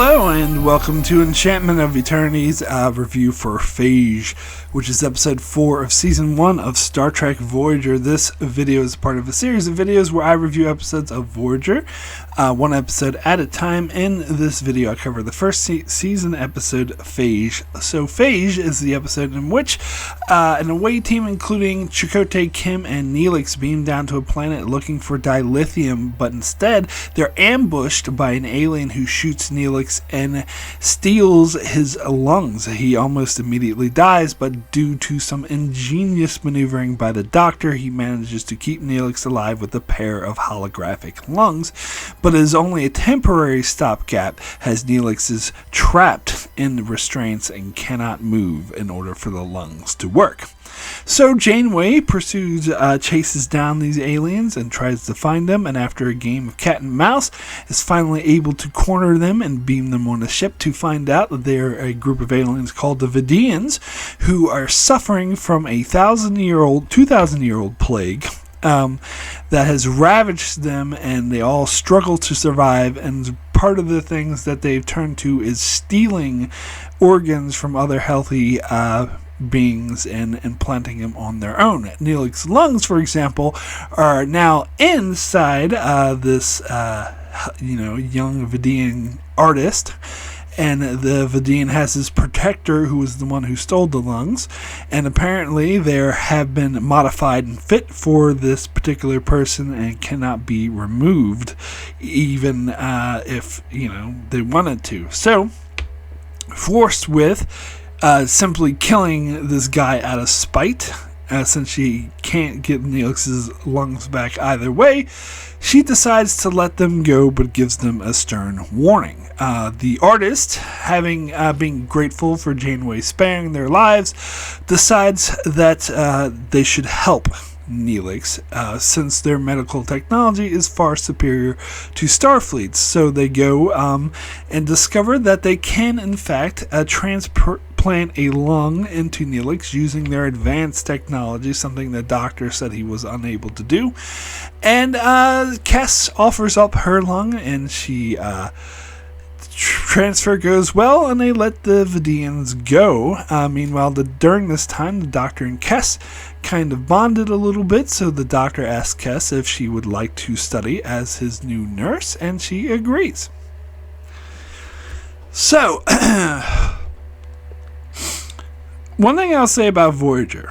Hello and welcome to Enchantment of Eternity's review for Phage, which is episode 4 of season 1 of Star Trek Voyager. This video is part of a series of videos where I review episodes of Voyager, one episode at a time. In this video I cover the first season episode, Phage. So Phage is the episode in which an away team including Chakotay, Kim, and Neelix beam down to a planet looking for dilithium, but instead they're ambushed by an alien who shoots Neelix and steals his lungs. He almost immediately dies, but due to some ingenious maneuvering by the Doctor, he manages to keep Neelix alive with a pair of holographic lungs, but it is only a temporary stopgap as Neelix is trapped in restraints and cannot move in order for the lungs to work. So Janeway chases down these aliens and tries to find them, and after a game of cat and mouse is finally able to corner them and beam them on a ship to find out that they're a group of aliens called the Vidiians, who are suffering from a 2,000-year-old plague that has ravaged them, and they all struggle to survive. And part of the things that they've turned to is stealing organs from other healthy beings and implanting them on their own. Neelix's lungs, for example, are now inside this young Vidiian artist, and the Vidiian has his protector, who is the one who stole the lungs, and apparently they have been modified and fit for this particular person and cannot be removed, even if they wanted to. So, forced with simply killing this guy out of spite, since she can't get Neelix's lungs back either way, she decides to let them go, but gives them a stern warning. The artist, having been grateful for Janeway sparing their lives, decides that they should help Neelix, since their medical technology is far superior to Starfleet's. So they go and discover that they can, in fact, transplant a lung into Neelix using their advanced technology, something the Doctor said he was unable to do. And Kes offers up her lung, and she transfer goes well, and they let the Vidiians go. Meanwhile, during this time, the Doctor and Kes kind of bonded a little bit, so the Doctor asked Kes if she would like to study as his new nurse, and she agrees. So, one thing I'll say about Voyager,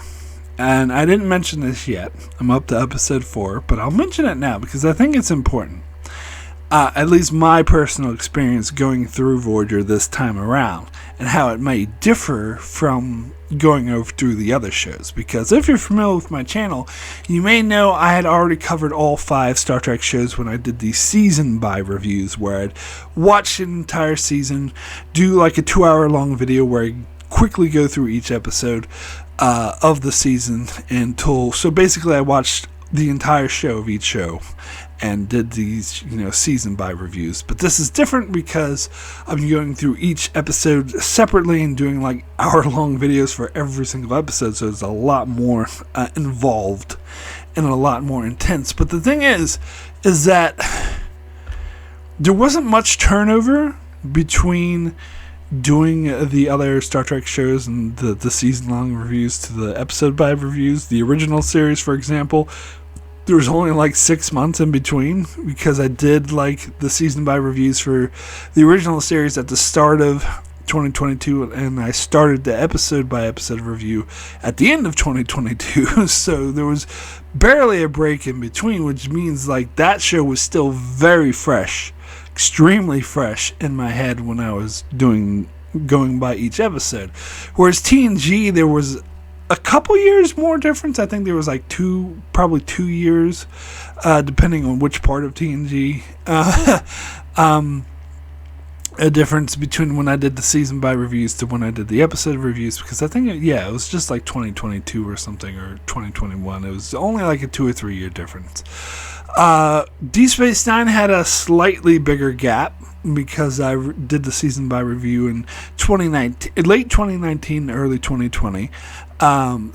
and I didn't mention this yet, I'm up to episode 4, but I'll mention it now because I think it's important. At least my personal experience going through Voyager this time around, and how it may differ from going over through the other shows. Because if you're familiar with my channel, you may know I had already covered all 5 Star Trek shows when I did the season by reviews, where I'd watch an entire season, do like a 2-hour long video where I quickly go through each episode of the season so basically I watched the entire show of each show and did these, season by reviews. But this is different because I'm going through each episode separately and doing like hour-long videos for every single episode, so it's a lot more involved and a lot more intense. But the thing is that there wasn't much turnover between doing the other Star Trek shows and the season-long reviews to the episode by reviews. The original series, for example, there was only like 6 months in between, because I did like the season by reviews for the original series at the start of 2022, and I started the episode by episode review at the end of 2022. So there was barely a break in between, which means like that show was still very fresh, extremely fresh in my head when I was going by each episode. Whereas TNG, there was a couple years more difference. I think there was like probably 2 years, depending on which part of TNG. A difference between when I did the season by reviews to when I did the episode reviews, because I think it was just like 2022 or something, or 2021. It was only like a 2 or 3 year difference. Deep Space Nine had a slightly bigger gap because I did the season by review in 2019, late 2019, early 2020. And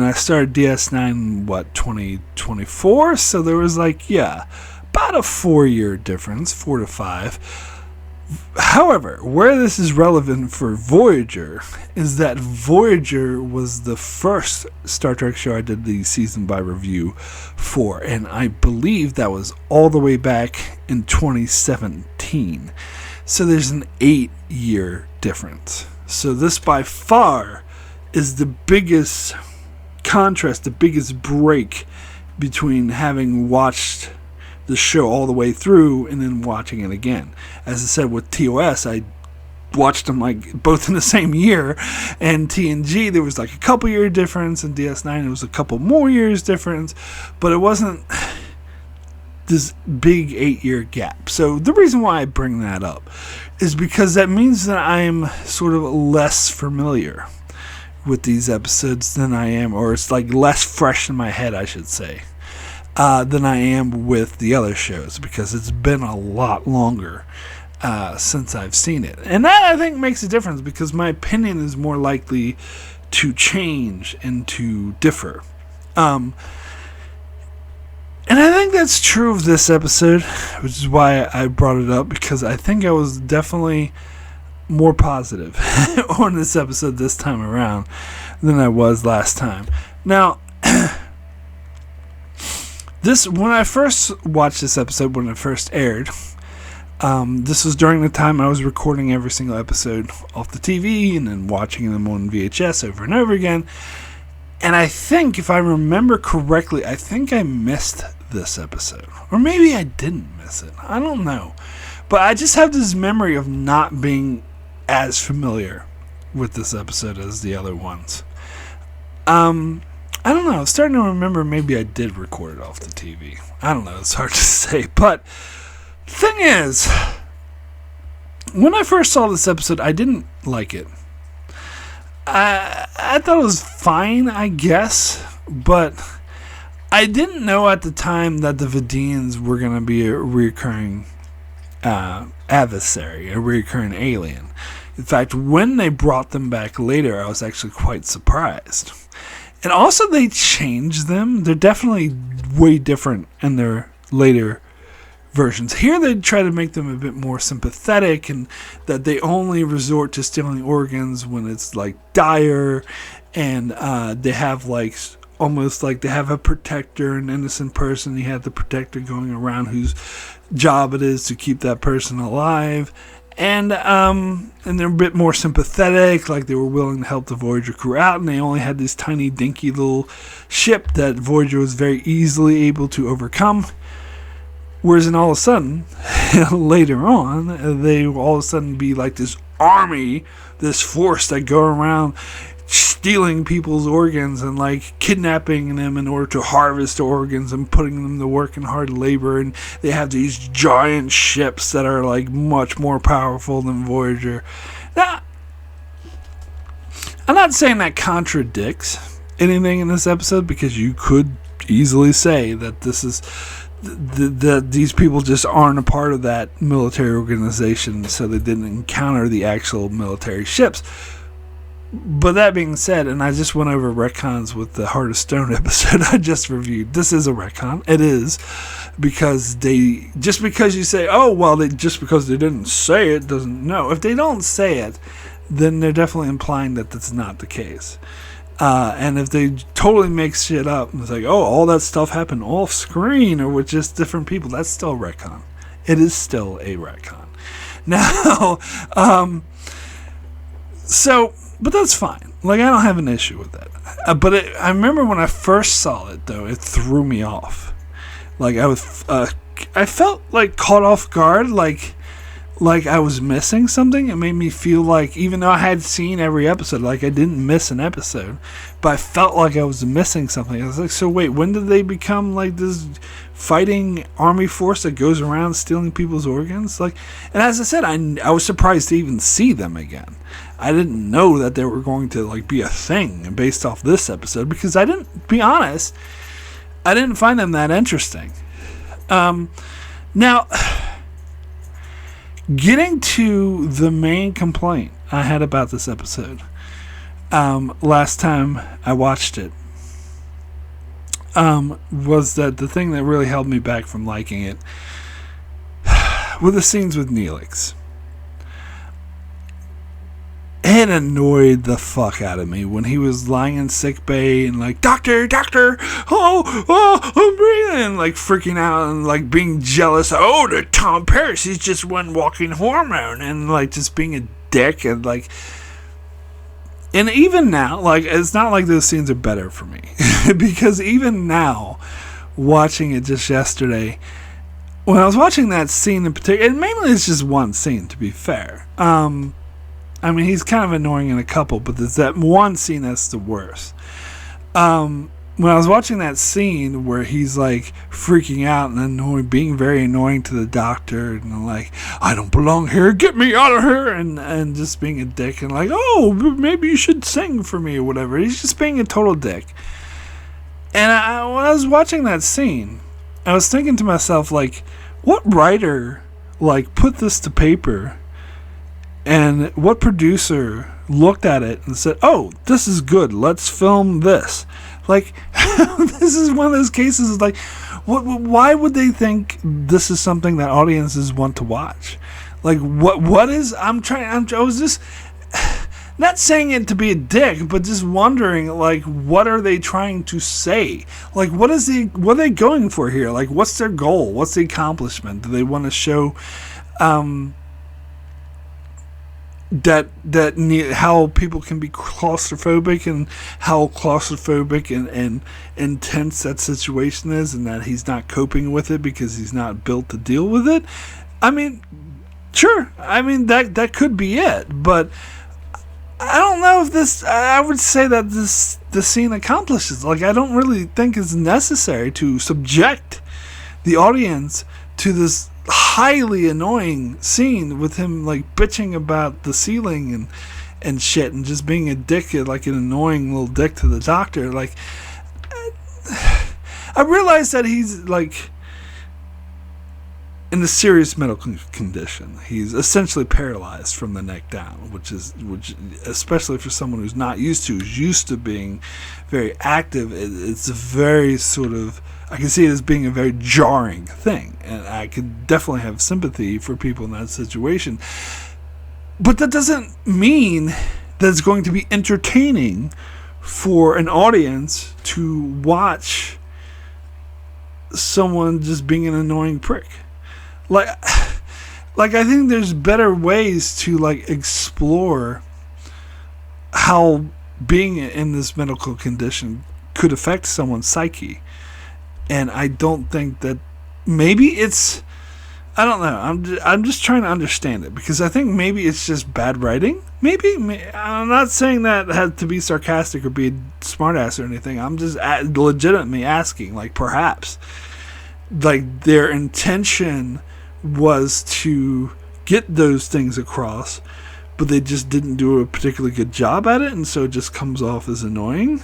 I started DS9 2024, so there was like about a 4 year difference, 4 to 5. However, where this is relevant for Voyager is that Voyager was the first Star Trek show I did the season by review for, and I believe that was all the way back in 2017. So there's an 8-year difference. So this by far is the biggest contrast, the biggest break between having watched the show all the way through and then watching it again. As I said, with TOS, I watched them like both in the same year, and TNG there was like a couple year difference, and DS9 it was a couple more years difference, but it wasn't this big 8-year gap. So the reason why I bring that up is because that means that I'm sort of less familiar with these episodes than I am, or it's like less fresh in my head, I should say, than I am with the other shows, because it's been a lot longer since I've seen it. And that, I think, makes a difference, because my opinion is more likely to change and to differ. And I think that's true of this episode, which is why I brought it up, because I think I was definitely more positive on this episode this time around than I was last time. Now, when I first watched this episode, when it first aired, this was during the time I was recording every single episode off the TV and then watching them on VHS over and over again. And I think, if I remember correctly, I think I missed this episode. Or maybe I didn't miss it. I don't know. But I just have this memory of not being as familiar with this episode as the other ones. I don't know. I'm starting to remember maybe I did record it off the TV. I don't know. It's hard to say. But the thing is, when I first saw this episode, I didn't like it. I thought it was fine, I guess. But I didn't know at the time that the Vidiians were going to be a recurring adversary, a recurring alien. In fact, when they brought them back later, I was actually quite surprised. And also, they changed them. They're definitely way different in their later versions. Here, they try to make them a bit more sympathetic, and that they only resort to stealing organs when it's like dire, and they have like almost like they have a protector, an innocent person. You have the protector going around whose job it is to keep that person alive. And they're a bit more sympathetic, like they were willing to help the Voyager crew out, and they only had this tiny dinky little ship that Voyager was very easily able to overcome. Whereas in all of a sudden, later on, they will all of a sudden be like this army, this force that go around stealing people's organs and like kidnapping them in order to harvest organs and putting them to work in hard labor. And they have these giant ships that are like much more powerful than Voyager. Now, I'm not saying that contradicts anything in this episode, because you could easily say that this is that these people just aren't a part of that military organization, so they didn't encounter the actual military ships. But that being said, and I just went over retcons with the Heart of Stone episode I just reviewed. This is a retcon. It is, because just because you say, oh, well, just because they didn't say it doesn't know. If they don't say it, then they're definitely implying that that's not the case. And if they totally make shit up, and it's like, oh, all that stuff happened off screen or with just different people, that's still a retcon. It is still a retcon. Now, but that's fine. Like, I don't have an issue with that. But I remember when I first saw it, though, it threw me off. Like, I felt like caught off guard, like I was missing something. It made me feel like, even though I had seen every episode, like I didn't miss an episode, but I felt like I was missing something. I was like, so wait, when did they become like this fighting army force that goes around stealing people's organs? Like, and as I said, I was surprised to even see them again. I didn't know that they were going to like be a thing based off this episode, because I didn't, be honest, I didn't find them that interesting. Now, getting to the main complaint I had about this episode, last time I watched it, was that the thing that really held me back from liking it were the scenes with Neelix. it annoyed the fuck out of me when he was lying in sick bay and like, doctor, I'm breathing, and like freaking out and like being jealous. Oh, the Tom Paris, he's just one walking hormone, and like just being a dick. And like, and even now, like, it's not like those scenes are better for me because even now, watching it just yesterday, when I was watching that scene in particular, and mainly it's just one scene, to be fair. I mean, he's kind of annoying in a couple, but there's that one scene that's the worst. When I was watching that scene where he's like freaking out and being very annoying to the doctor, and like, I don't belong here, get me out of here, and just being a dick, and like, oh, maybe you should sing for me or whatever. He's just being a total dick. And when I was watching that scene, I was thinking to myself, like, what writer like put this to paper, and what producer looked at it and said, oh, this is good, let's film this? Like, this is one of those cases, like, why would they think this is something that audiences want to watch? Like, what is, I was just, not saying it to be a dick, but just wondering, like, what are they trying to say? Like, what are they going for here? Like, what's their goal? What's the accomplishment? Do they want to show, that how people can be claustrophobic, and how claustrophobic and intense that situation is, and that he's not coping with it because he's not built to deal with it? I mean, sure. I mean, that could be it, but I don't know if this, I would say that the scene accomplishes. Like, I don't really think it's necessary to subject the audience to this highly annoying scene with him like bitching about the ceiling and shit, and just being a dick, like an annoying little dick to the doctor. Like, I realize that he's like in a serious medical condition. He's essentially paralyzed from the neck down, which especially for someone who's not used to being very active, it's a very sort of, I can see it as being a very jarring thing, and I could definitely have sympathy for people in that situation. But that doesn't mean that it's going to be entertaining for an audience to watch someone just being an annoying prick. Like I think there's better ways to like explore how being in this medical condition could affect someone's psyche. And I don't think that, maybe it's, I don't know, I'm just trying to understand it, because I think maybe it's just bad writing. Maybe I'm not saying that had to be sarcastic or be a smartass or anything. I'm just legitimately asking, like, perhaps like their intention was to get those things across, but they just didn't do a particularly good job at it, and so it just comes off as annoying.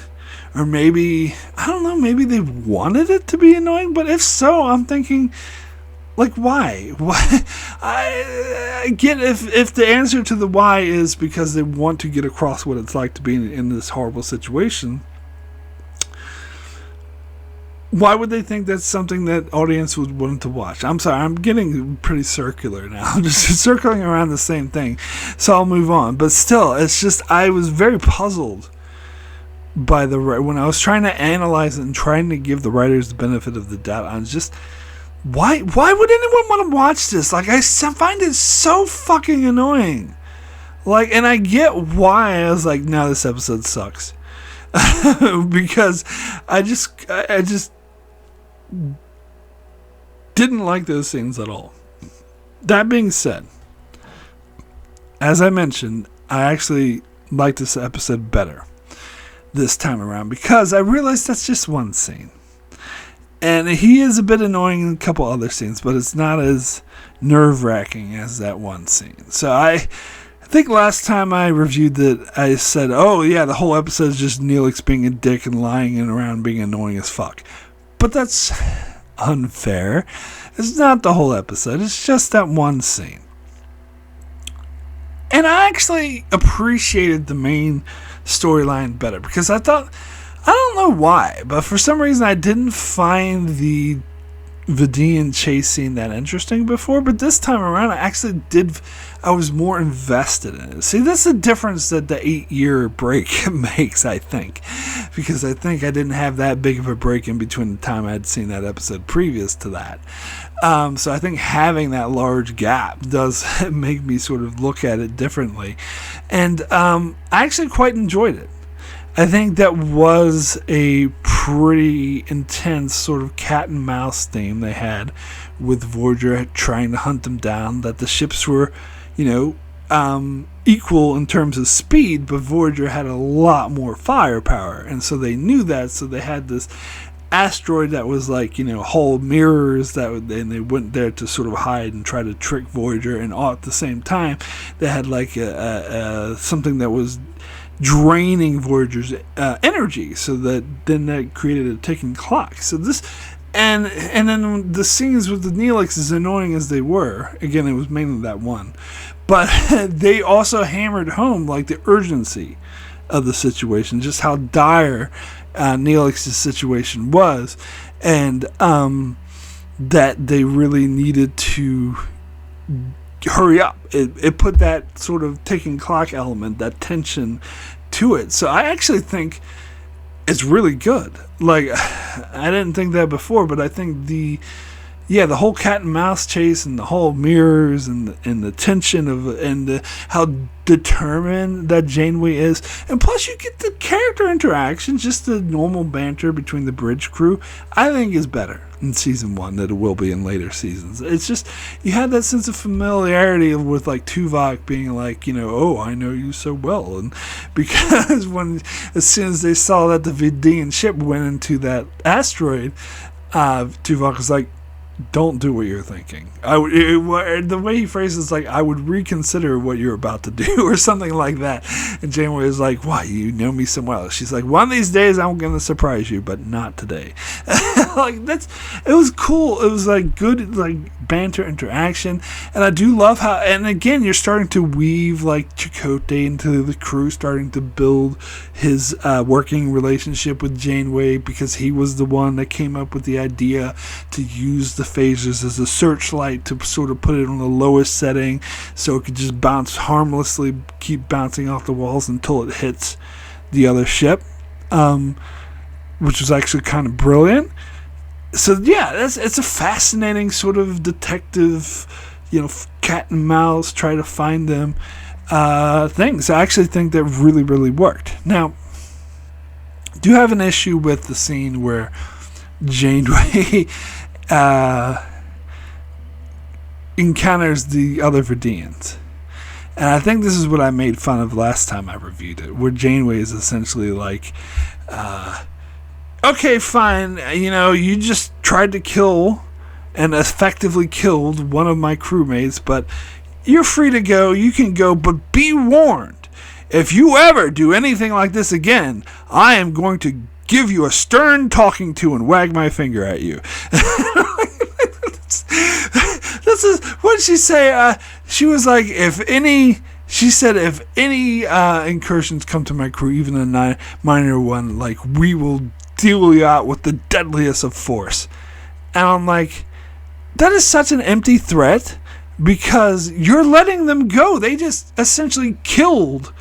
Or maybe, I don't know, maybe they wanted it to be annoying, but if so, I'm thinking, like, why? Why? I get if the answer to the why is because they want to get across what it's like to be in this horrible situation, why would they think that's something that audience would want to watch? I'm sorry, I'm getting pretty circular now. I'm just circling around the same thing, so I'll move on. But still, it's just, I was very puzzled by when I was trying to analyze it and trying to give the writers the benefit of the doubt. I was just, why would anyone want to watch this? Like, I find it so fucking annoying. Like, and I get why I was like, no, this episode sucks. Because I just didn't like those scenes at all. That being said, as I mentioned, I actually liked this episode better this time around, because I realized that's just one scene, and he is a bit annoying in a couple other scenes, but it's not as nerve-wracking as that one scene. So I think last time I reviewed that, I said, oh yeah, the whole episode is just Neelix being a dick and lying around being annoying as fuck. But that's unfair. It's not the whole episode, it's just that one scene. And I actually appreciated the main storyline better, because I thought, I don't know why, but for some reason I didn't find the Vidiian chase scene that interesting before, but this time around I was more invested in it. See, that's the difference that the 8-year break makes, I think, because I think I didn't have that big of a break in between the time I'd seen that episode previous to that. So I think having that large gap does make me sort of look at it differently, and I actually quite enjoyed it. I think that was a pretty intense sort of cat and mouse theme they had with Voyager trying to hunt them down, that the ships were, equal in terms of speed, but Voyager had a lot more firepower, and so they knew that, so they had this asteroid that was like, whole mirrors and they went there to sort of hide and try to trick Voyager, and all at the same time they had like something that was draining Voyager's energy, so that created a ticking clock. So this, and then the scenes with the Neelix, as annoying as they were, again, it was mainly that one, but they also hammered home like the urgency of the situation, just how dire Neelix's situation was, and that they really needed to hurry up. It put that sort of ticking clock element, that tension to it. So I actually think it's really good. Like, I didn't think that before, but I think the whole cat and mouse chase and the whole mirrors and the tension of how determined that Janeway is, and plus you get the character interaction, just the normal banter between the bridge crew, I think is better in season 1 than it will be in later seasons. It's just, you had that sense of familiarity with like Tuvok being like, oh, I know you so well, and because as soon as they saw that the Vidiian ship went into that asteroid, Tuvok was like, don't do what you're thinking. The way he phrases, like, I would reconsider what you're about to do, or something like that. And Janeway is like, why, you know me so well. She's like, one of these days I'm going to surprise you, but not today. It was cool. It was like good, like, banter interaction. And I do love how, and again, you're starting to weave like Chakotay into the crew, starting to build his working relationship with Janeway, because he was the one that came up with the idea to use the phasers as a searchlight, to sort of put it on the lowest setting so it could just bounce harmlessly, keep bouncing off the walls until it hits the other ship, which was actually kind of brilliant. So yeah, it's a fascinating sort of detective, cat and mouse, try to find them things. I actually think that really, really worked. Now, I do have an issue with the scene where Janeway encounters the other Vidiians. And I think this is what I made fun of last time I reviewed it, where Janeway is essentially like, okay, fine, you just tried to kill and effectively killed one of my crewmates, but you're free to go, you can go, but be warned, if you ever do anything like this again, I am going to give you a stern talking to and wag my finger at you. This is what did she say? She was like, if any incursions come to my crew, even a minor one, like, we will deal you out with the deadliest of force. And I'm like, that is such an empty threat, because you're letting them go. They just essentially killed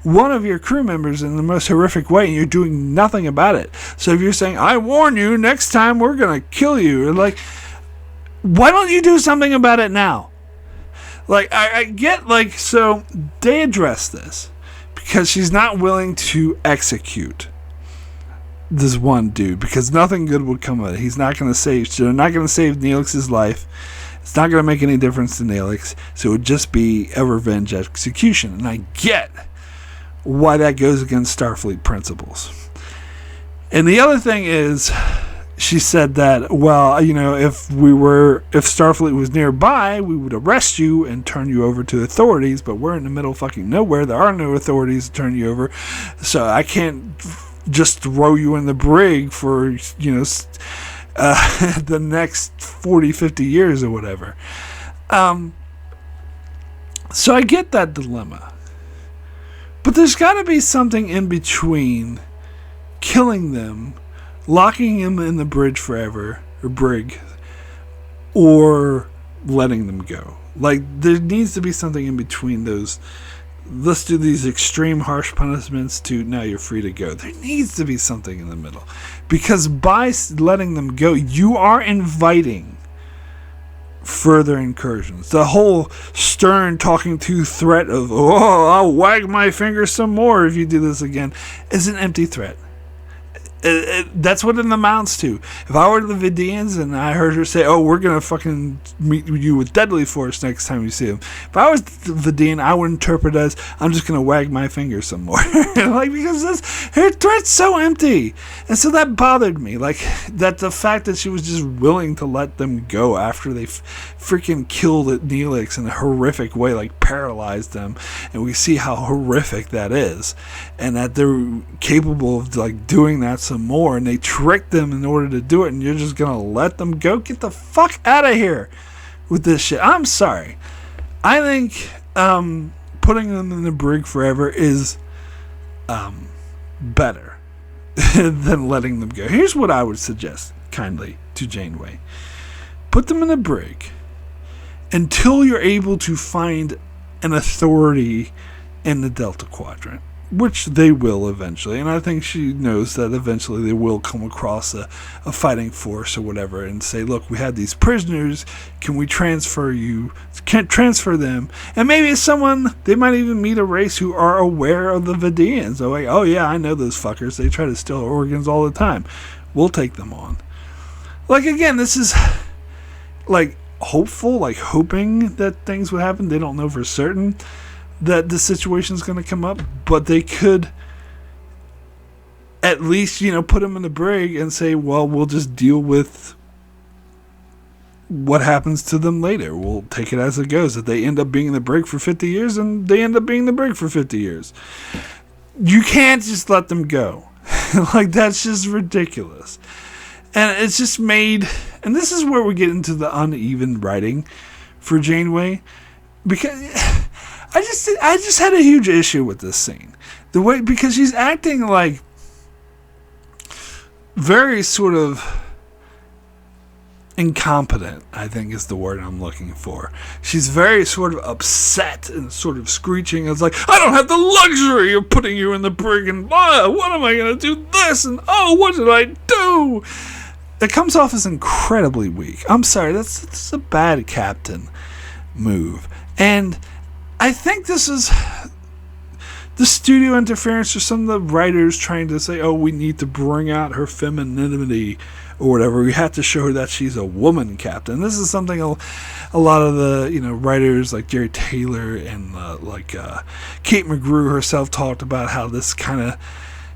one of your crew members in the most horrific way, and you're doing nothing about it. So if you're saying, I warn you, next time we're going to kill you, like, why don't you do something about it now? Like, I get, like, so they address this because she's not willing to execute this one dude, because nothing good would come of it. They're not going to save Neelix's life. It's not going to make any difference to Neelix, so it would just be a revenge execution. And I get why that goes against Starfleet principles. And the other thing is, she said that, well, if Starfleet was nearby, we would arrest you and turn you over to authorities, but we're in the middle of fucking nowhere. There are no authorities to turn you over, so I can't just throw you in the brig for, the next 40, 50 years or whatever. So I get that dilemma. But there's got to be something in between killing them, locking him in the brig forever, or brig, or letting them go. Like, there needs to be something in between those. Let's do these extreme harsh punishments to now you're free to go. There needs to be something in the middle. Because by letting them go, you are inviting further incursions. The whole stern talking to threat of, oh, I'll wag my finger some more if you do this again, is an empty threat. That's what it amounts to. If I were the Vidiians and I heard her say, oh, we're going to fucking meet you with deadly force next time you see him. If I was the Vidiian, I would interpret as, I'm just going to wag my finger some more. Like, because her threat's so empty. And so that bothered me. Like, that the fact that she was just willing to let them go after they freaking killed Neelix in a horrific way, like paralyzed them. And we see how horrific that is. And that they're capable of, like, doing that some more, and they tricked them in order to do it, and you're just gonna let them go? Get the fuck out of here with this shit. I'm sorry. I think putting them in the brig forever is better than letting them go. Here's what I would suggest kindly to Janeway. Put them in the brig until you're able to find an authority in the Delta Quadrant, which they will eventually, and I think she knows that eventually they will come across a fighting force or whatever and say, look, we had these prisoners, can we transfer them? And maybe it's someone, they might even meet a race who are aware of the Vidiians. They're like, oh yeah, I know those fuckers, they try to steal our organs all the time, we'll take them on. Like, again, this is like hopeful, like hoping that things would happen. They don't know for certain that the situation is going to come up, but they could at least, put them in the brig and say, well, we'll just deal with what happens to them later. We'll take it as it goes. If they end up being in the brig for 50 years, and they end up being in the brig for 50 years. You can't just let them go. Like, that's just ridiculous. And it's just made, and this is where we get into the uneven writing for Janeway, because I just had a huge issue with this scene. The way, because she's acting like very sort of incompetent, I think is the word I'm looking for. She's very sort of upset and sort of screeching. It's like, I don't have the luxury of putting you in the brig, and what am I going to do this? And what did I do? It comes off as incredibly weak. I'm sorry, that's a bad captain move. And I think this is the studio interference or some of the writers trying to say, oh, we need to bring out her femininity or whatever. We have to show her that she's a woman captain. This is something a lot of the writers like Jerry Taylor and Kate McGrew herself talked about, how this kind of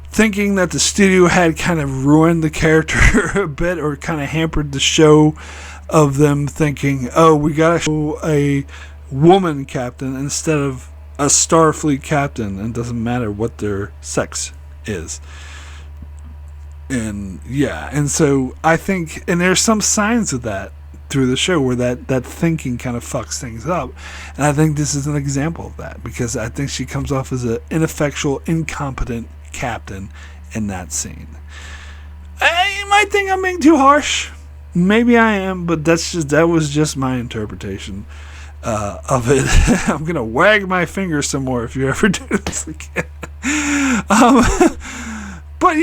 thinking that the studio had kind of ruined the character a bit, or kind of hampered the show of them thinking, oh, we got to show a woman captain instead of a Starfleet captain, and it doesn't matter what their sex is. And yeah, and so I think, and there's some signs of that through the show where that thinking kind of fucks things up, and I think this is an example of that, because I think she comes off as an ineffectual, incompetent captain in that scene. You might think I'm being too harsh, maybe I am, but that was just my interpretation of it. I'm gonna wag my finger some more if you ever do this again. But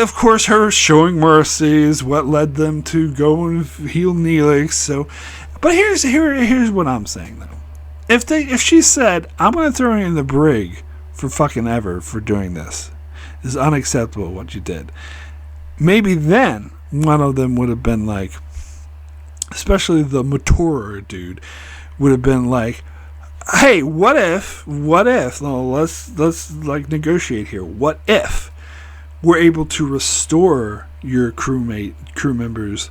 of course, her showing mercy is what led them to go and heal Neelix. So, but here's what I'm saying though. If she said, I'm gonna throw you in the brig for fucking ever for doing this, is unacceptable what you did, maybe then one of them would have been like, especially the maturer dude, would have been like, hey, what if, no, let's like negotiate here. What if we're able to restore your crew member's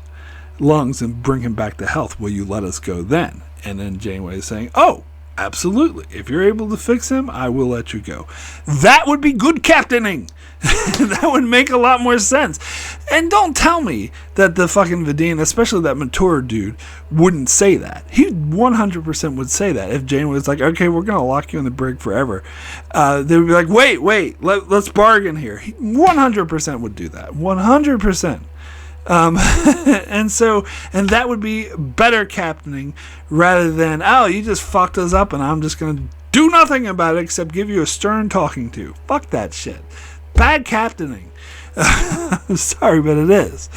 lungs and bring him back to health? Will you let us go then? And then Janeway is saying, oh, absolutely. If you're able to fix him, I will let you go. That would be good captaining. That would make a lot more sense. And don't tell me that the fucking Vidiian, especially that mature dude, wouldn't say that. He 100% would say that. If Janeway was like, okay, we're going to lock you in the brig forever, they would be like, wait, let's bargain here. He 100% would do that. 100%. And that would be better captaining rather than, oh, you just fucked us up and I'm just going to do nothing about it except give you a stern talking to. Fuck that shit. Bad captaining. Sorry, but it is.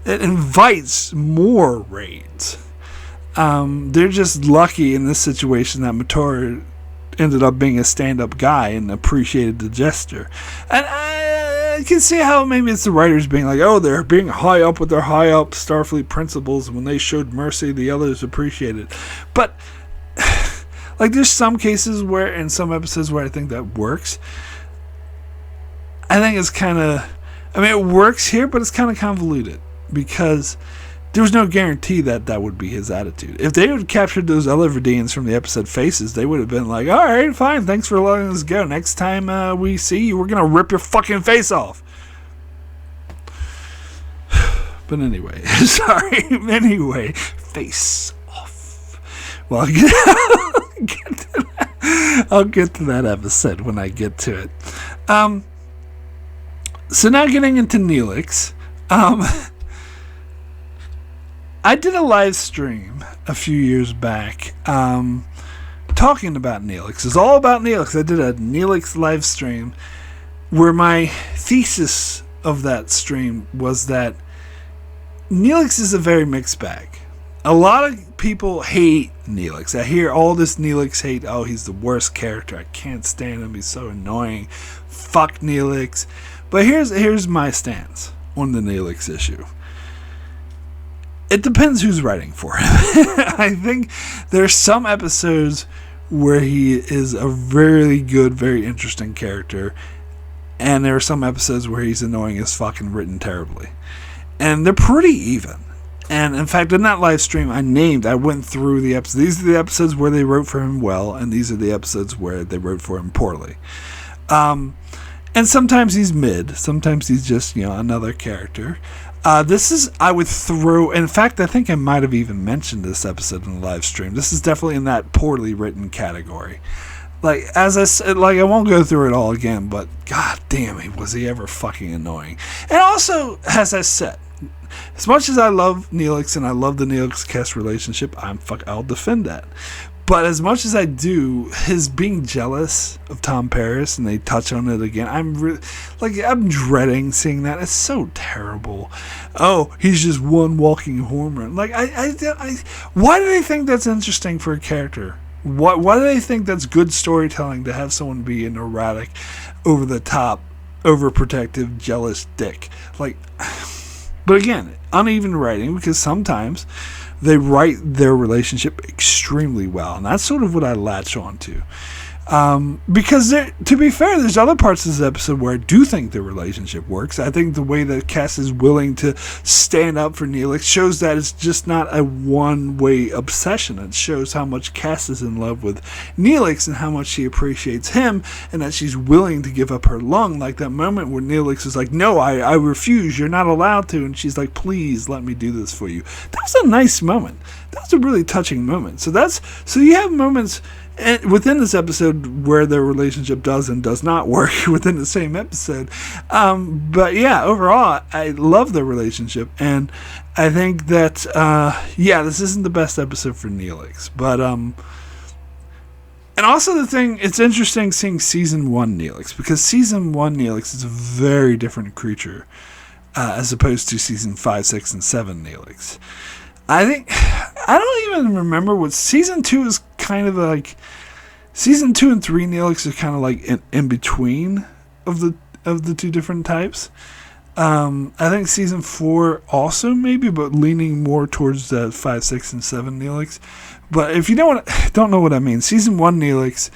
It invites more raids. They're just lucky in this situation that Matora ended up being a stand-up guy and appreciated the gesture. And I can see how maybe it's the writers being like, oh, they're being high up with their high up Starfleet principles. When they showed mercy, the others appreciated it. But like, there's some cases where, in some episodes where I think that works. I think it's kind of, I mean, it works here, but it's kind of convoluted because there was no guarantee that that would be his attitude. If they had captured those other Vidiians from the episode Faces, they would have been like, all right, fine, thanks for letting us go. Next time we see you, we're going to rip your fucking face off. But anyway, sorry. Anyway, face off. Well, I'll get to that episode when I get to it. So now getting into Neelix. I did a live stream a few years back talking about Neelix. It's all about Neelix. I did a Neelix live stream where my thesis of that stream was that Neelix is a very mixed bag. A lot of people hate Neelix. I hear all this Neelix hate. Oh, he's the worst character. I can't stand him. He's so annoying. Fuck Neelix. But here's my stance on the Neelix issue. It depends who's writing for him. I think there's some episodes where he is a very good, very interesting character, and there are some episodes where he's annoying as fuck and written terribly. And they're pretty even. And in fact, in that live stream I went through the episodes. These are the episodes where they wrote for him well, and these are the episodes where they wrote for him poorly. And sometimes he's mid. Sometimes he's just, another character. This is, I would throw, in fact, I think I might have even mentioned this episode in the live stream. This is definitely in that poorly written category. Like, as I said, I won't go through it all again, but god damn, was he ever fucking annoying. And also, as I said, as much as I love Neelix and I love the Neelix-Kes relationship, I'll defend that. But as much as I do, his being jealous of Tom Paris, and they touch on it again, I'm dreading seeing that. It's so terrible. Oh, he's just one walking hormone. Why do they think that's interesting for a character? Why do they think that's good storytelling to have someone be an erratic, over the top, overprotective, jealous dick? But again, uneven writing, because sometimes they write their relationship extremely well, and that's sort of what I latch on to. Because to be fair, there's other parts of this episode where I do think the relationship works. I think the way that Kes is willing to stand up for Neelix shows that it's just not a one-way obsession. It shows how much Kes is in love with Neelix and how much she appreciates him, and that she's willing to give up her lung. Like that moment where Neelix is like, no, I refuse, you're not allowed to, and she's like, please let me do this for you. That was a nice moment. That was a really touching moment. So you have moments within this episode where their relationship does and does not work within the same episode. But yeah, overall, I love their relationship, and I think that this isn't the best episode for Neelix. But and also it's interesting seeing season 1 Neelix, because season 1 Neelix is a very different creature as opposed to season 5, 6, and 7 Neelix. I don't even remember what season 2 is kind of like. Season 2 and 3 Neelix are kind of like in between of the two different types. I think season 4 also maybe, but leaning more towards the 5, 6, and 7 Neelix. But if you don't know what I mean, season 1 Neelix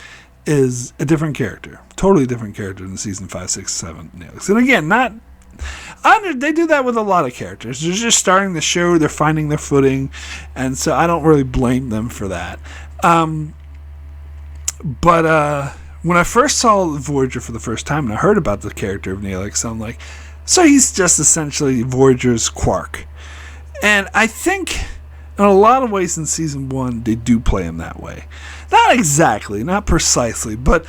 is a different character, totally different character than season 5, 6, 7 Neelix. And again, they do that with a lot of characters. They're just starting the show, they're finding their footing, and so I don't really blame them for that. But when I first saw Voyager for the first time and I heard about the character of Neelix, I'm like, so he's just essentially Voyager's Quark. And I think in a lot of ways in season 1 they do play him that way. Not exactly, not precisely, but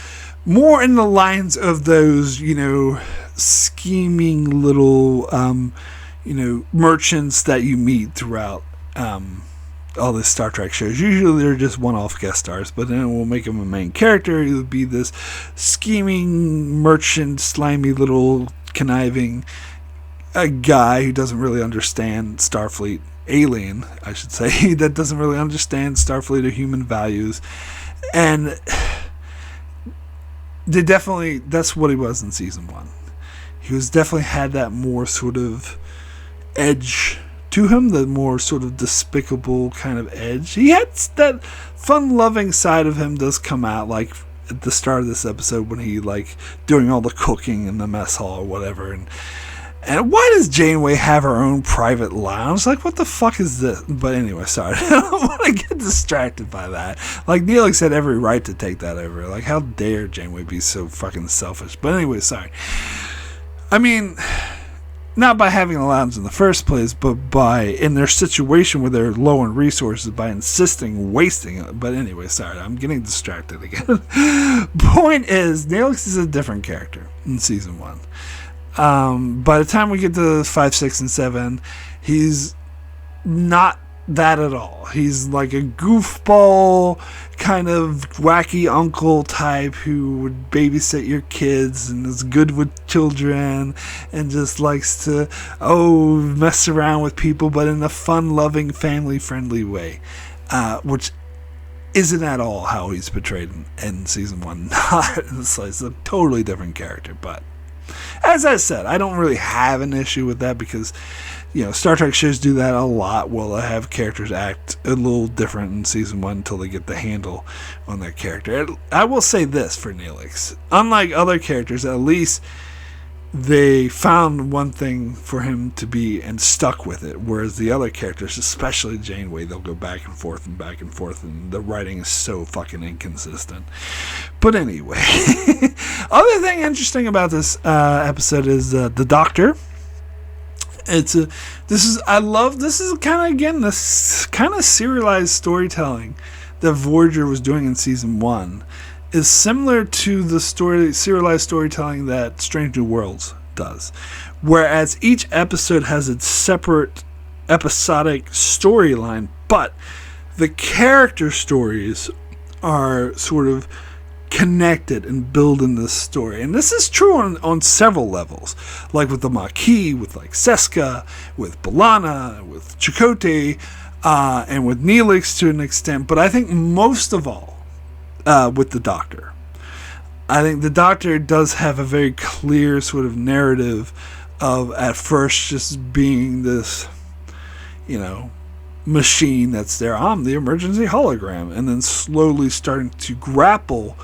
more in the lines of those, scheming little, merchants that you meet throughout all the Star Trek shows. Usually they're just one-off guest stars, but then we'll make him a main character. He'll be this scheming merchant, slimy little conniving guy who doesn't really understand Starfleet. Alien, I should say, that doesn't really understand Starfleet or human values. And that's what he was in season 1. He was definitely had that more sort of edge to him, the more sort of despicable kind of edge. He had that fun-loving side of him does come out, like at the start of this episode when he doing all the cooking in the mess hall or whatever. And why does Janeway have her own private lounge? What the fuck is this? But anyway, sorry. I don't want to get distracted by that. Neelix had every right to take that over. How dare Janeway be so fucking selfish? But anyway, sorry. I mean, not by having a lounge in the first place, but by, in their situation where they're low on resources, by wasting it. But anyway, sorry, I'm getting distracted again. Point is, Neelix is a different character in season 1. By the time we get to 5, 6, and 7, he's not that at all. He's like a goofball, kind of wacky uncle type who would babysit your kids and is good with children and just likes to mess around with people, but in a fun, loving, family-friendly way, which isn't at all how he's portrayed in season 1. Not it's a totally different character. But as I said, I don't really have an issue with that because Star Trek shows do that a lot. Well, they have characters act a little different in season 1 until they get the handle on their character. I will say this for Neelix. Unlike other characters, at least they found one thing for him to be and stuck with it. Whereas the other characters, especially Janeway, they'll go back and forth, and the writing is so fucking inconsistent. But anyway, other thing interesting about this episode is the Doctor. This is kind of serialized storytelling that Voyager was doing in season 1 is similar to the serialized storytelling that Strange New Worlds does, whereas each episode has its separate episodic storyline, but the character stories are sort of connected and build in this story. And this is true on several levels, like with the Maquis, with Seska, with B'Elanna, with Chakotay, and with Neelix to an extent, but I think most of all with the Doctor. I think the Doctor does have a very clear sort of narrative of at first just being this, machine that's there. I'm the emergency hologram, and then slowly starting to grapple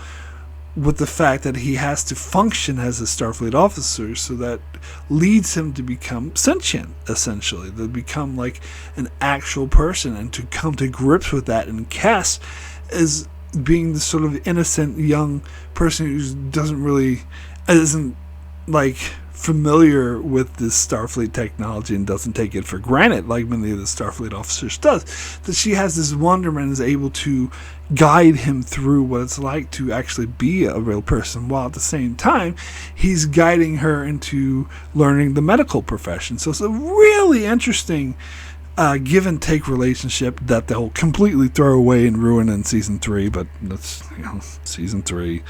with the fact that he has to function as a Starfleet officer, so that leads him to become sentient, essentially, to become like an actual person, and to come to grips with that. And Cass is being the sort of innocent young person who isn't familiar with this Starfleet technology and doesn't take it for granted like many of the Starfleet officers does, that she has this wonderment and is able to guide him through what it's like to actually be a real person, while at the same time he's guiding her into learning the medical profession. So it's a really interesting give and take relationship that they'll completely throw away and ruin in season 3, but that's season 3.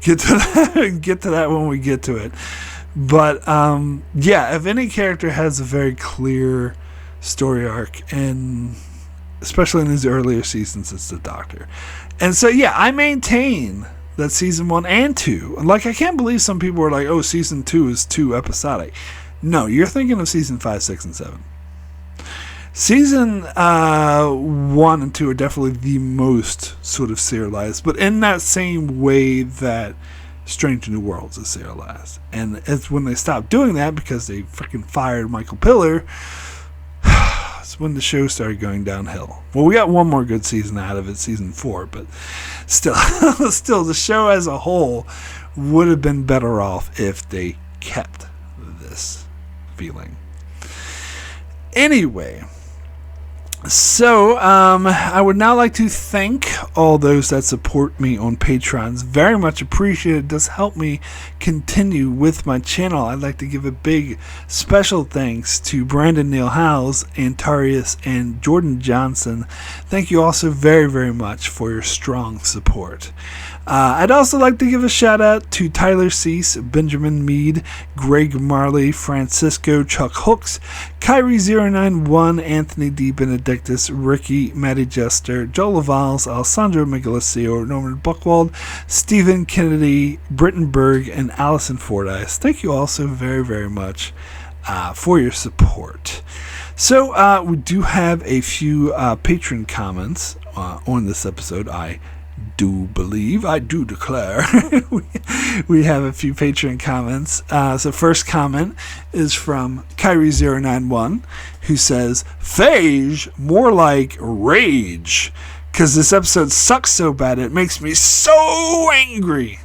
Get to that when we get to it. But if any character has a very clear story arc, and especially in these earlier seasons, it's the Doctor. And so I maintain that season 1 and 2, I can't believe some people were like, season 2 is too episodic. No, you're thinking of season 5, 6, and 7. Season 1 and 2 are definitely the most sort of serialized, but in that same way that Strange New Worlds is serialized. And it's when they stopped doing that because they freaking fired Michael Piller, it's when the show started going downhill. Well, we got one more good season out of it, season 4, but still, the show as a whole would have been better off if they kept this feeling. Anyway, So, I would now like to thank all those that support me on Patreon. It's very much appreciated. It does help me continue with my channel. I'd like to give a big special thanks to Brandon Neil Howes, Antarius, and Jordan Johnson. Thank you also very, very much for your strong support. I'd also like to give a shout out to Tyler Cease, Benjamin Mead, Greg Marley, Francisco, Chuck Hooks, Kyrie091, Anthony D. Benedictus, Ricky, Maddie Jester, Joel Lavals, Alessandro Migalisio, Norman Buchwald, Stephen Kennedy, Britton Berg, and Allison Fordyce. Thank you all so very, very much for your support. So we do have a few patron comments on this episode. I do declare we have a few Patreon comments. So first comment is from Kyrie091, who says, Phage, more like rage, because this episode sucks so bad it makes me so angry.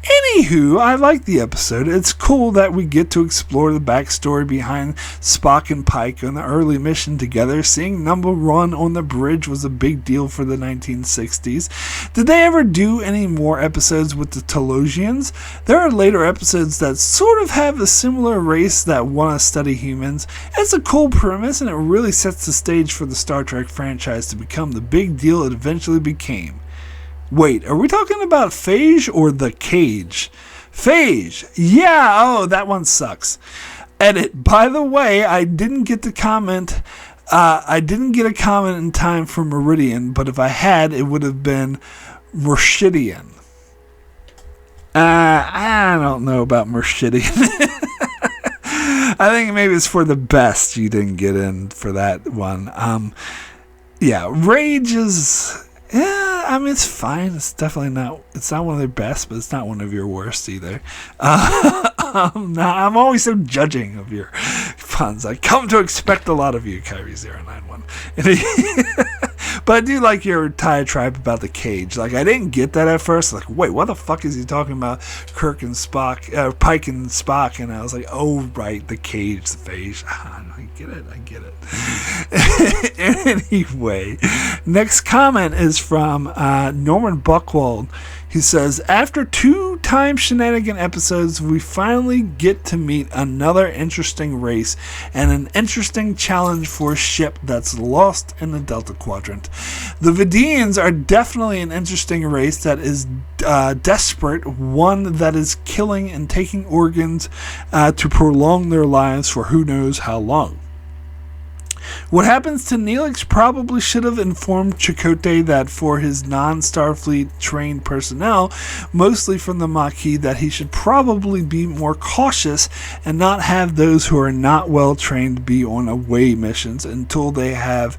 Anywho, I like the episode. It's cool that we get to explore the backstory behind Spock and Pike on the early mission together. Seeing number one on the bridge was a big deal for the 1960s. Did they ever do any more episodes with the Telosians? There are later episodes that sort of have a similar race that want to study humans. It's a cool premise, and it really sets the stage for the Star Trek franchise to become the big deal it eventually became. Wait, are we talking about Phage or the Cage? Phage! Yeah, oh, that one sucks. Edit. By the way, I didn't get the comment. I didn't get a comment in time for Meridian, but if I had, it would have been Mershidian. I don't know about Mershidian. I think maybe it's for the best you didn't get in for that one. Yeah, Rage is... Yeah, I mean, it's fine. It's definitely not... It's not one of their best, but it's not one of your worst either. I'm always so judging of your puns. I come to expect a lot of you, Kyrie091. But I do like your diatribe about the cage. Like, I didn't get that at first. Like, wait, what the fuck is he talking about? Kirk and Spock, Pike and Spock. And I was like, oh, right, the cage, the Phage. I get it. Anyway, next comment is from Norman Buchwald. He says, after 2-time shenanigan episodes, we finally get to meet another interesting race and an interesting challenge for a ship that's lost in the Delta Quadrant. The Vidiians are definitely an interesting race that is desperate, one that is killing and taking organs to prolong their lives for who knows how long. What happens to Neelix probably should have informed Chakotay that for his non-Starfleet trained personnel, mostly from the Maquis, that he should probably be more cautious and not have those who are not well trained be on away missions until they have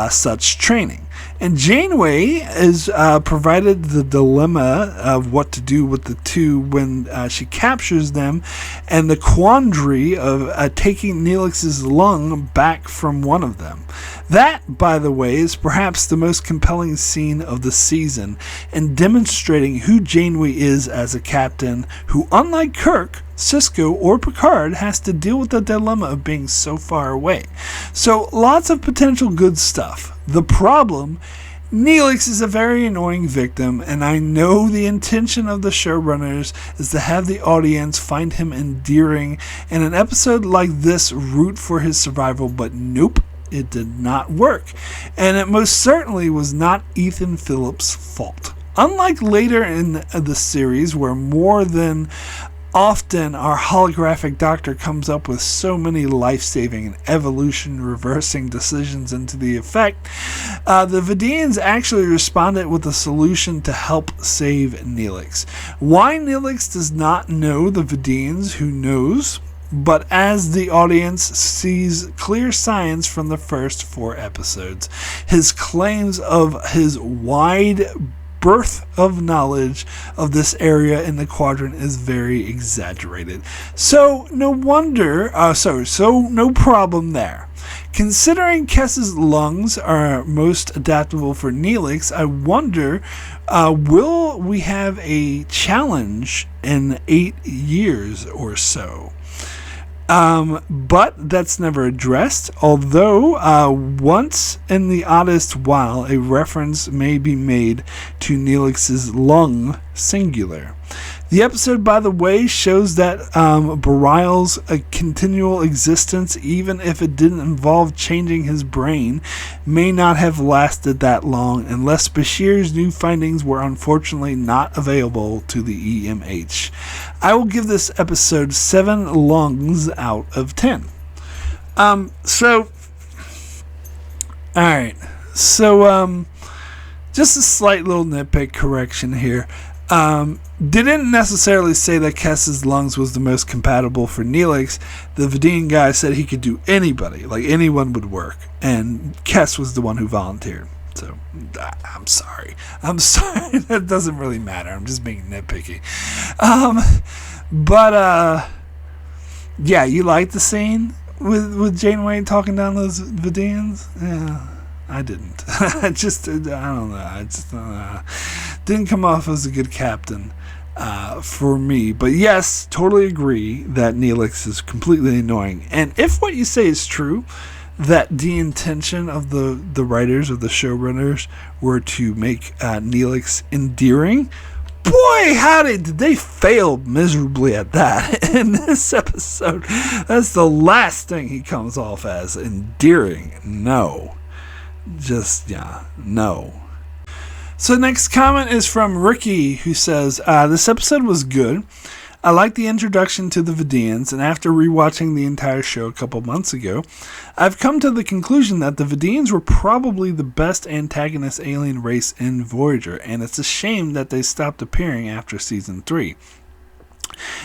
such training. And Janeway is provided the dilemma of what to do with the two when she captures them, and the quandary of taking Neelix's lung back from one of them. That, by the way, is perhaps the most compelling scene of the season, and demonstrating who Janeway is as a captain who, unlike Kirk, Sisko, or Picard, has to deal with the dilemma of being so far away. So, lots of potential good stuff. The problem, Neelix is a very annoying victim, and I know the intention of the showrunners is to have the audience find him endearing, and an episode like this root for his survival, but nope, it did not work. And it most certainly was not Ethan Phillips' fault. Unlike later in the series, where more than often our holographic doctor comes up with so many life-saving and evolution-reversing decisions into the effect, the Vidiians actually responded with a solution to help save Neelix. Why Neelix does not know the Vidiians, who knows? But as the audience sees clear signs from the first 4 episodes, his claims of his wide birth of knowledge of this area in the quadrant is very exaggerated. So no problem there. Considering Kess's lungs are most adaptable for Neelix, I wonder, will we have a challenge in 8 years or so? But that's never addressed, although once in the oddest while a reference may be made to Neelix's lung singular. The episode, by the way, shows that Bareilles' continual existence, even if it didn't involve changing his brain, may not have lasted that long unless Bashir's new findings were unfortunately not available to the EMH. I will give this episode 7 lungs out of 10. Alright. So, just a slight little nitpick correction here. Didn't necessarily say that Kes's lungs was the most compatible for Neelix. The Vidiian guy said he could do anybody, like anyone would work, and Kes was the one who volunteered. So, I'm sorry. That doesn't really matter. I'm just being nitpicky. Yeah, you like the scene with Janeway talking down those Vidiians? Yeah. I didn't. I don't know. Didn't come off as a good captain for me. But yes, totally agree that Neelix is completely annoying. And if what you say is true, that the intention of the writers, of the showrunners, were to make Neelix endearing, boy, howdy, did they fail miserably at that in this episode. That's the last thing he comes off as, endearing. No. No. So next comment is from Ricky, who says, this episode was good. I liked the introduction to the Vidiians, and after rewatching the entire show a couple months ago, I've come to the conclusion that the Vidiians were probably the best antagonist alien race in Voyager, and it's a shame that they stopped appearing after Season 3.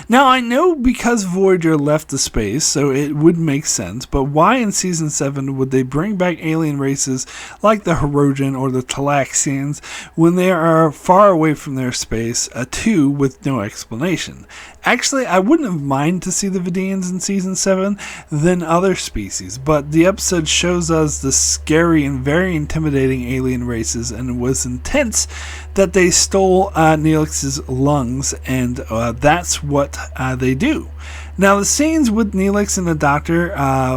Now, I know because Voyager left the space, so it would make sense, but why in Season 7 would they bring back alien races like the Hirogen or the Talaxians when they are far away from their space, too, with no explanation? Actually, I wouldn't have minded to see the Vidiians in Season 7 than other species, but the episode shows us the scary and very intimidating alien races, and it was intense that they stole Neelix's lungs, and that's what they do. Now, the scenes with Neelix and the Doctor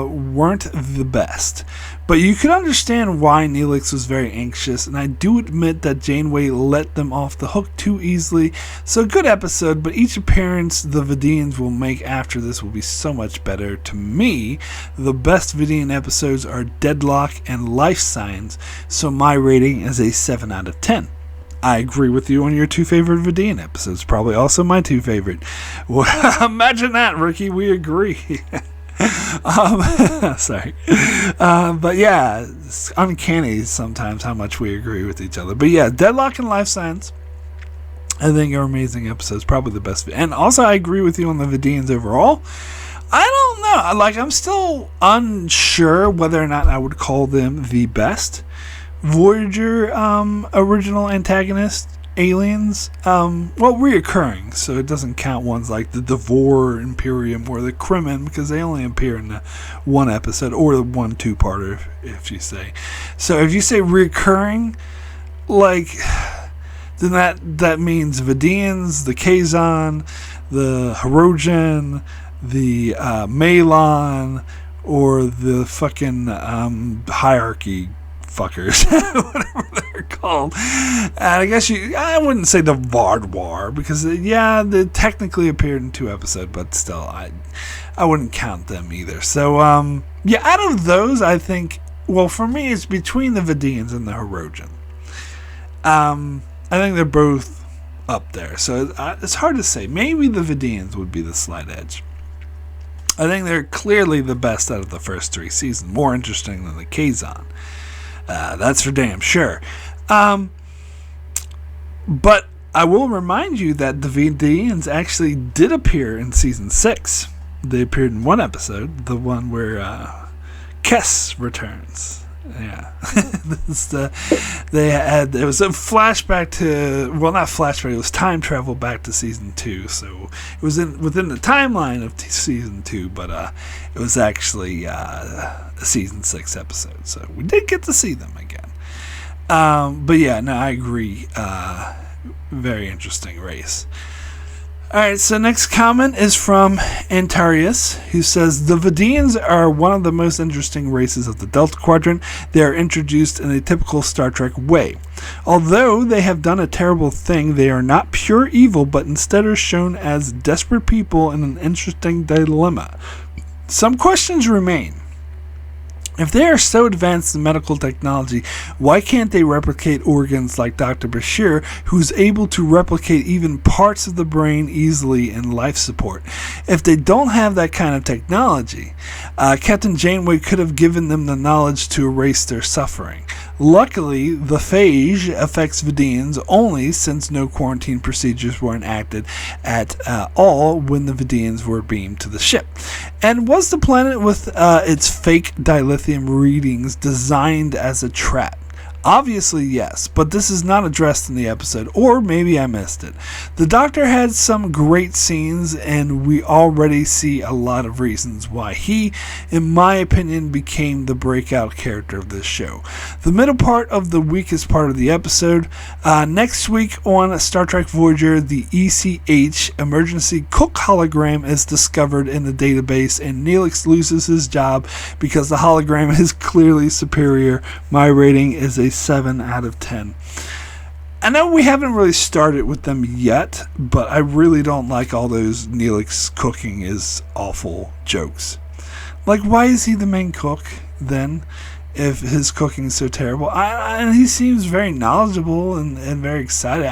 weren't the best, but you could understand why Neelix was very anxious, and I do admit that Janeway let them off the hook too easily. So, good episode, but each appearance the Vidiians will make after this will be so much better. To me, the best Vidiian episodes are Deadlock and Life Signs, so my rating is a 7 out of 10. I agree with you on your 2 favorite Vidiian episodes. Probably also my 2 favorite. Well, imagine that, Ricky. We agree. Sorry. But yeah, it's uncanny sometimes how much we agree with each other. But yeah, Deadlock and Life Signs, I think, are amazing episodes. Probably the best. And also, I agree with you on the Vidiians overall. I don't know. I'm still unsure whether or not I would call them the best Voyager original antagonist aliens. Reoccurring, so it doesn't count ones like the Devore Imperium or the Kremen, because they only appear in the one episode, or the 1-2-parter, if you say. So if you say reoccurring, then that means Vidiians, the Kazon, the Hirogen, the Malon, or the fucking hierarchy fuckers, whatever they're called. And I guess I wouldn't say the Vardwar, because they technically appeared in 2 episodes, but still, I wouldn't count them either. So out of those, I think, for me, it's between the Vidiians and the Hirogen. I think they're both up there, so it's hard to say. Maybe the Vidiians would be the slight edge. I think they're clearly the best out of the first 3 seasons, more interesting than the Kazon. That's for damn sure. But I will remind you that the Vidiians actually did appear in Season 6. They appeared in 1 episode, the one where Kes returns. Yeah. It was a flashback to, not flashback, it was time travel back to Season 2, so it was within the timeline of Season 2, but it was actually a Season 6 episode, so we did get to see them again. I agree, very interesting race. Alright, so next comment is from Antarius, who says, the Vidiians are one of the most interesting races of the Delta Quadrant. They are introduced in a typical Star Trek way. Although they have done a terrible thing, they are not pure evil, but instead are shown as desperate people in an interesting dilemma. Some questions remain. If they are so advanced in medical technology, why can't they replicate organs like Dr. Bashir, who's able to replicate even parts of the brain easily in life support? If they don't have that kind of technology, Captain Janeway could have given them the knowledge to erase their suffering. Luckily, the Phage affects Vidiians only since no quarantine procedures were enacted at all when the Vidiians were beamed to the ship. And was the planet with its fake dilithium readings designed as a trap? Obviously, yes, but this is not addressed in the episode, or maybe I missed it. The Doctor had some great scenes, and we already see a lot of reasons why he, in my opinion, became the breakout character of this show. The middle part of the weakest part of the episode. Next week on Star Trek Voyager, the ECH emergency cook hologram is discovered in the database, and Neelix loses his job because the hologram is clearly superior. My rating is a 7 out of 10. I know we haven't really started with them yet, but I really don't like all those Neelix cooking is awful jokes. Like, why is he the main cook then if his cooking is so terrible? And he seems very knowledgeable and very excited.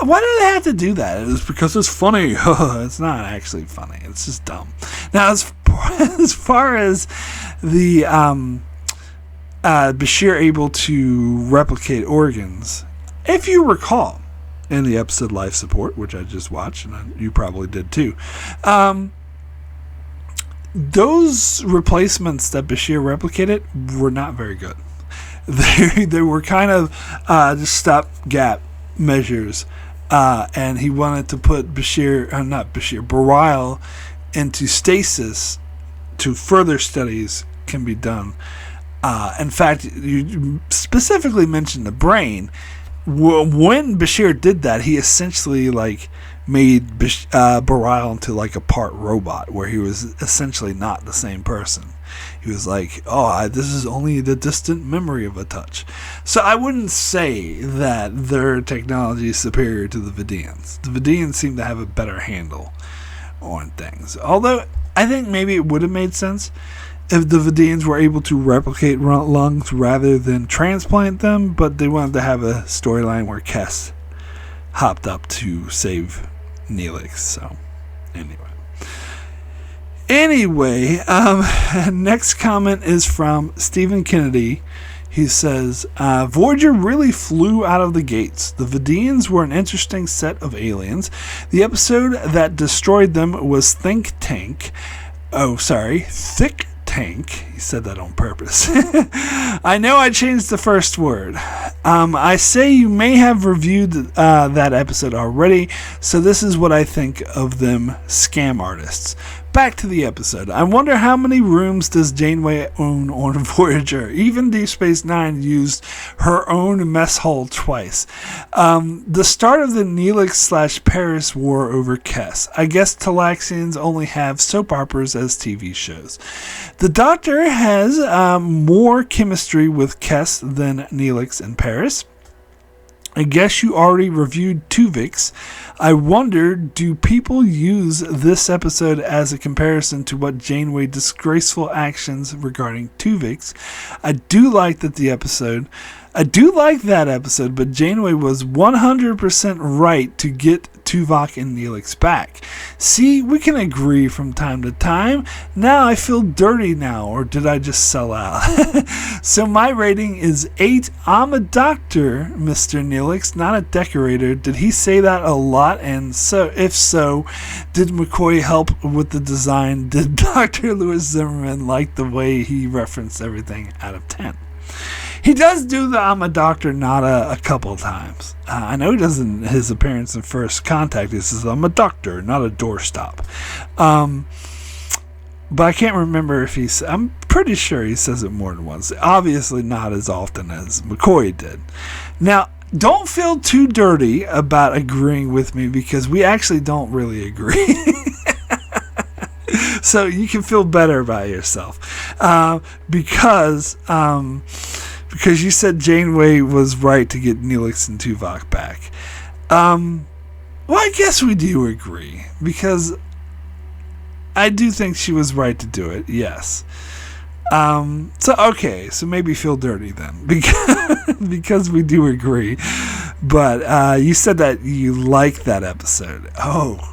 Why do they have to do that? It's because it's funny. It's not actually funny. It's just dumb. Now, as far as the Bashir able to replicate organs, if you recall in the episode Life Support, which I just watched, and you probably did too, those replacements that Bashir replicated were not very good. They were kind of just stopgap measures, and he wanted to put Bareil into stasis to further studies can be done. In fact, you specifically mentioned the brain. When Bashir did that, he essentially made Bareil into a part robot, where he was essentially not the same person. He was like, this is only the distant memory of a touch. So I wouldn't say that their technology is superior to the Vidiians. The Vidiians seem to have a better handle on things. Although, I think maybe it would have made sense if the Vidiians were able to replicate lungs rather than transplant them, but they wanted to have a storyline where Kes hopped up to save Neelix. So, anyway, next comment is from Stephen Kennedy. He says, Voyager really flew out of the gates. The Vidiians were an interesting set of aliens. The episode that destroyed them was Thick Tank. He said that on purpose. I know I changed the first word. I say you may have reviewed that episode already, so this is what I think of them scam artists. Back to the episode. I wonder how many rooms does Janeway own on Voyager? Even Deep Space Nine used her own mess hall twice. The start of the Neelix/Paris war over Kes. I guess Talaxians only have soap operas as TV shows. The Doctor has more chemistry with Kes than Neelix and Paris. I guess you already reviewed Tuvix. I wonder, do people use this episode as a comparison to what Janeway's disgraceful actions regarding Tuvix? I do like that episode, but Janeway was 100% right to get Tuvok and Neelix back. See, we can agree from time to time. Now I feel dirty now, or did I just sell out? So my rating is 8. I'm a doctor, Mr. Neelix, not a decorator. Did he say that a lot? And so, if so, did McCoy help with the design? Did Dr. Louis Zimmerman like the way he referenced everything out of 10? He does do the I'm a doctor, not a couple times. I know he does in his appearance in First Contact. He says, I'm a doctor, not a doorstop. But I can't remember if I'm pretty sure he says it more than once. Obviously not as often as McCoy did. Now, don't feel too dirty about agreeing with me, because we actually don't really agree. So you can feel better about yourself, because you said Janeway was right to get Neelix and Tuvok back. Well, I guess we do agree, because I do think she was right to do it, yes. So maybe feel dirty then, because we do agree. But you said that you like that episode. Oh,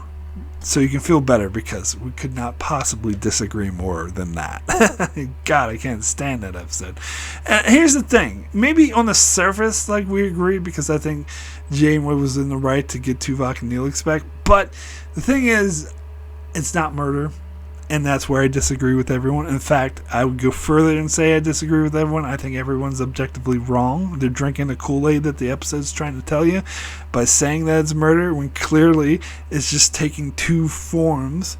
so you can feel better, because we could not possibly disagree more than that. God, I can't stand that episode. And here's the thing. Maybe on the surface, like, we agree, because I think Janeway was in the right to get Tuvok and Neelix back. But the thing is, it's not murder. And that's where I disagree with everyone. In fact, I would go further and say I disagree with everyone. I think everyone's objectively wrong. They're drinking the Kool-Aid that the episode's trying to tell you by saying that it's murder, when clearly it's just taking two forms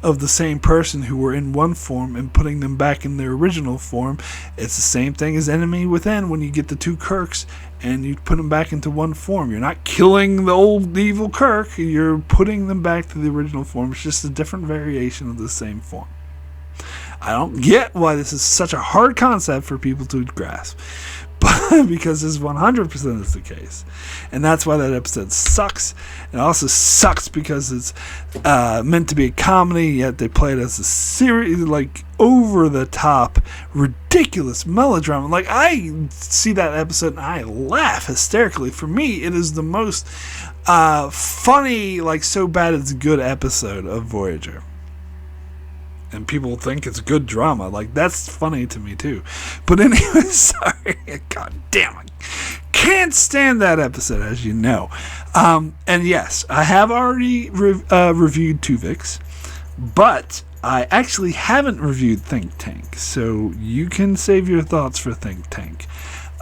of the same person who were in one form and putting them back in their original form. It's the same thing as Enemy Within, when you get the two Kirks and you put them back into one form. You're not killing the old evil Kirk, you're putting them back to the original form. It's just a different variation of the same form. I don't get why this is such a hard concept for people to grasp, but because this 100% is the case. And that's why that episode sucks. It also sucks because it's meant to be a comedy, yet they play it as a serious, like, over-the-top, ridiculous melodrama. Like, I see that episode and I laugh hysterically. For me, it is the most funny, like, so bad it's good episode of Voyager. And people think it's good drama. Like, that's funny to me too. But anyway, sorry. God damn it. Can't stand that episode, as you know. And yes, I have already reviewed Tuvix, but I actually haven't reviewed Think Tank. So you can save your thoughts for Think Tank.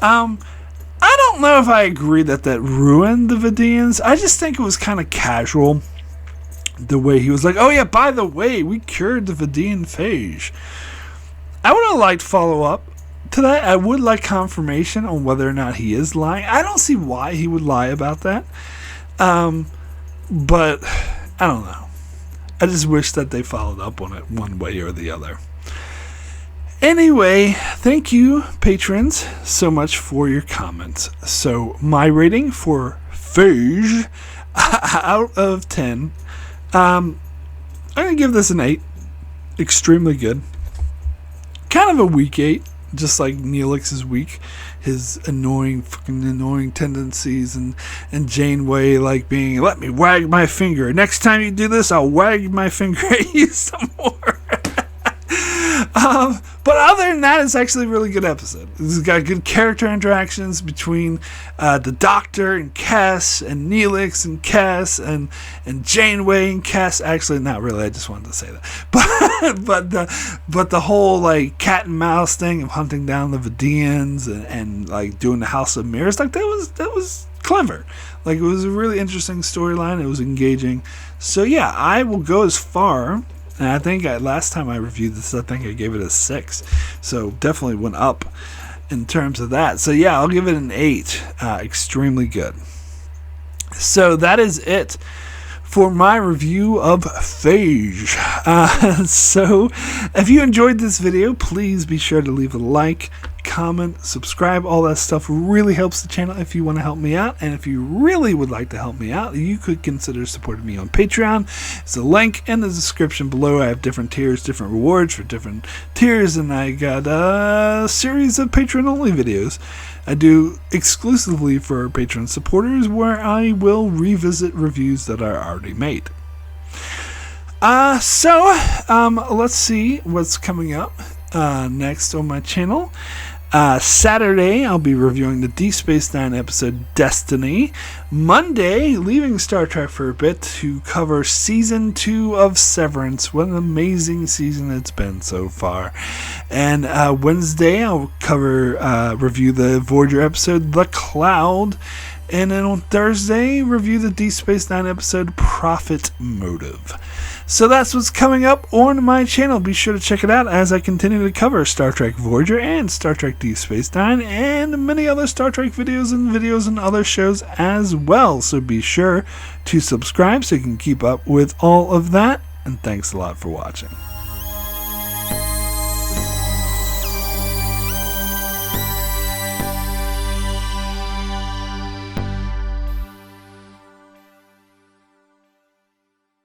I don't know if I agree that ruined the Vidiians. I just think it was kind of casual. The way he was like, oh yeah, by the way, we cured the Vidiian Phage. I would have liked follow-up to that. I would like confirmation on whether or not he is lying. I don't see why he would lie about that. But I don't know. I just wish that they followed up on it one way or the other. Anyway, thank you, patrons, so much for your comments. So, my rating for Phage out of 10... I'm going to give this an 8. Extremely good. Kind of a weak 8. Just like Neelix is weak. His fucking annoying tendencies. And Janeway, like, being, let me wag my finger. Next time you do this, I'll wag my finger at you some more. But other than that, it's actually a really good episode. It's got good character interactions between the Doctor and Cass, and Neelix and Cass, and Janeway and Cass. Actually, not really. I just wanted to say that. But the whole, like, cat and mouse thing of hunting down the Vidiians and like doing the House of Mirrors, like, that was clever. Like, it was a really interesting storyline. It was engaging. So yeah, I will go as far. And I think last time I reviewed this, I think I gave it a 6. So definitely went up in terms of that. So yeah, I'll give it an 8. Extremely good. So that is it for my review of Phage. So if you enjoyed this video, please be sure to leave a like, comment, subscribe. All that stuff really helps the channel if you want to help me out. And if you really would like to help me out, you could consider supporting me on Patreon. It's a link in the description below. I have different tiers, different rewards for different tiers, and I got a series of Patreon-only videos I do exclusively for Patreon supporters, where I will revisit reviews that are already made. Let's see what's coming up next on my channel. Saturday, I'll be reviewing the Deep Space Nine episode Destiny. Monday, leaving Star Trek for a bit to cover Season 2 of Severance. What an amazing season it's been so far. And Wednesday, I'll review the Voyager episode The Cloud. And then on Thursday, review the Deep Space Nine episode Profit Motive. So that's what's coming up on my channel. Be sure to check it out as I continue to cover Star Trek Voyager and Star Trek Deep Space Nine and many other Star Trek videos and other shows as well. So be sure to subscribe so you can keep up with all of that. And thanks a lot for watching.